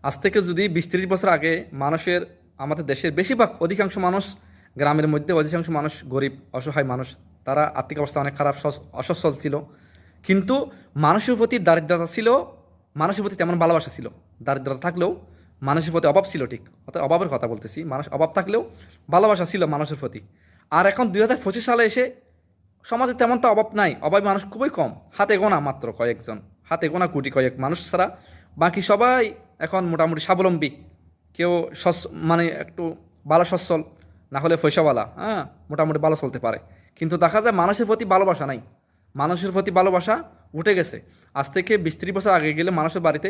আজ থেকে যদি ২০-৩০ বছর আগে মানুষের, আমাদের দেশের বেশিরভাগ অধিকাংশ মানুষ, গ্রামের মধ্যে অধিকাংশ মানুষ গরিব অসহায় মানুষ, তারা আর্থিক অবস্থা অনেক খারাপ, অসচ্ছল ছিল, কিন্তু মানুষের প্রতি দারিদ্রতা ছিল, মানুষের প্রতি তেমন ভালোবাসা ছিল। দারিদ্রতা থাকলেও মানুষের প্রতি অভাব ছিল, ঠিক অর্থাৎ অভাবের কথা বলতেছি, মানুষ অভাব থাকলেও ভালোবাসা ছিল মানুষের প্রতি। আর এখন ২০২৫ সালে এসে সমাজে তেমন তো অভাব নাই, অভাবী মানুষ খুবই কম, হাতে গোনা মাত্র কয়েকজন, হাতে গোনা কোটি কয়েক মানুষ ছাড়া বাকি সবাই এখন মোটামুটি স্বাবলম্বী। কেউ মানে একটু ভালো সচ্ছল, না হলে পয়সাওয়ালা, হ্যাঁ মোটামুটি ভালো চলতে পারে। কিন্তু দেখা যায় মানুষের প্রতি ভালোবাসা নাই, মানুষের প্রতি ভালোবাসা উঠে গেছে। আজ থেকে ২০-৩০ বছর আগে গেলে মানুষের বাড়িতে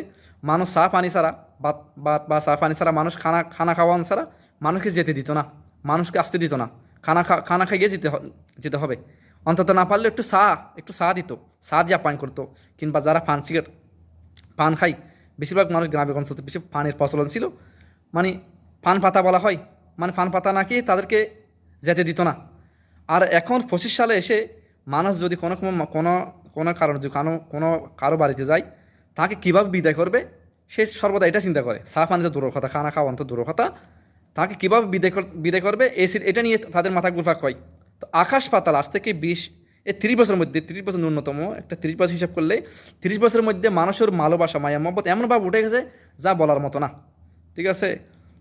মানুষ চা পানি ছাড়া, ভাত ভাত বা চা পানি ছাড়া, মানুষ খানা খাওয়ান ছাড়া মানুষকে যেতে দিত না, মানুষকে আসতে দিত না। খানা খাইয়ে যেতে হবে, অন্তত না পারলে একটু চা দিত, চা দিয়ে পান করতো। কিংবা যারা পান খাই, বেশিরভাগ মানুষ গ্রামে অঞ্চলতে বেশি পানের প্রচলন ছিল, মানে পান পাতা বলা হয়, মানে পান পাতা না খেয়ে তাদেরকে যেতে দিত না। আর এখন ২৫ সালে এসে মানুষ যদি কোনো কারণ যদি কারো বাড়িতে যায়, তাকে কীভাবে বিদায় করবে সে সর্বদা এটা চিন্তা করে। চা পানি তো দূরের কথা, খানা খাওয়ান তো দূরের কথা, তাকে কীভাবে বিদায় করবে এটা নিয়ে তাদের মাথা ঘুরপাক হয়। তো আকাশ পাতাল আজ থেকে ৩০ বছরের মধ্যে, ৩০ বছর ন্যূনতম একটা ৩০ বছর হিসাব করলে ৩০ বছরের মধ্যে মানুষের ভালোবাসা, মায়া মহব্বত এমনভাবে উঠে গেছে যা বলার মতো না। ঠিক আছে,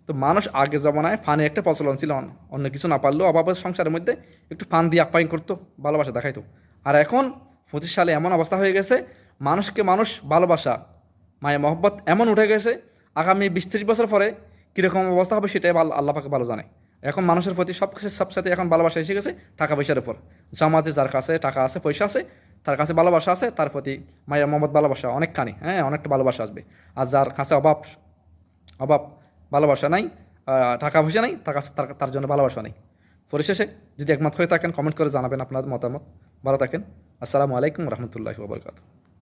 তো মানুষ আগে জমানায় ফানের একটা প্রচলন ছিল, অন্য কিছু না পারলেও অভাবের সংসারের মধ্যে একটু ফান দিয়ে আপ্যায়ন করতো, ভালোবাসা দেখাইতো। আর এখন ২৫ সালে এমন অবস্থা হয়ে গেছে, মানুষকে মানুষ ভালোবাসা, মায়া মহব্বত এমন উঠে গেছে, আগামী ২০-৩০ বছর পরে কীরকম অবস্থা হবে সেটাই আল্লাহ পাকে ভালো জানে। এখন মানুষের প্রতি সবসাথে এখন ভালোবাসা এসে গেছে টাকা পয়সার উপর। সমাজে যার কাছে টাকা আছে, পয়সা আছে, তার কাছে ভালোবাসা আছে, তার প্রতি মায়া মহব্বত ভালোবাসা অনেকখানি, হ্যাঁ অনেকটা ভালোবাসা আসবে। আর যার কাছে অভাব ভালোবাসা নাই, টাকা পয়সা নাই, তার জন্য ভালোবাসা নেই। পরিশেষে যদি একমত হয়ে থাকেন কমেন্ট করে জানাবেন আপনাদের মতামত। ভালো থাকেন। আসসালামু আলাইকুম রহমতুল্লাহি ওয়া বারাকাতুহু।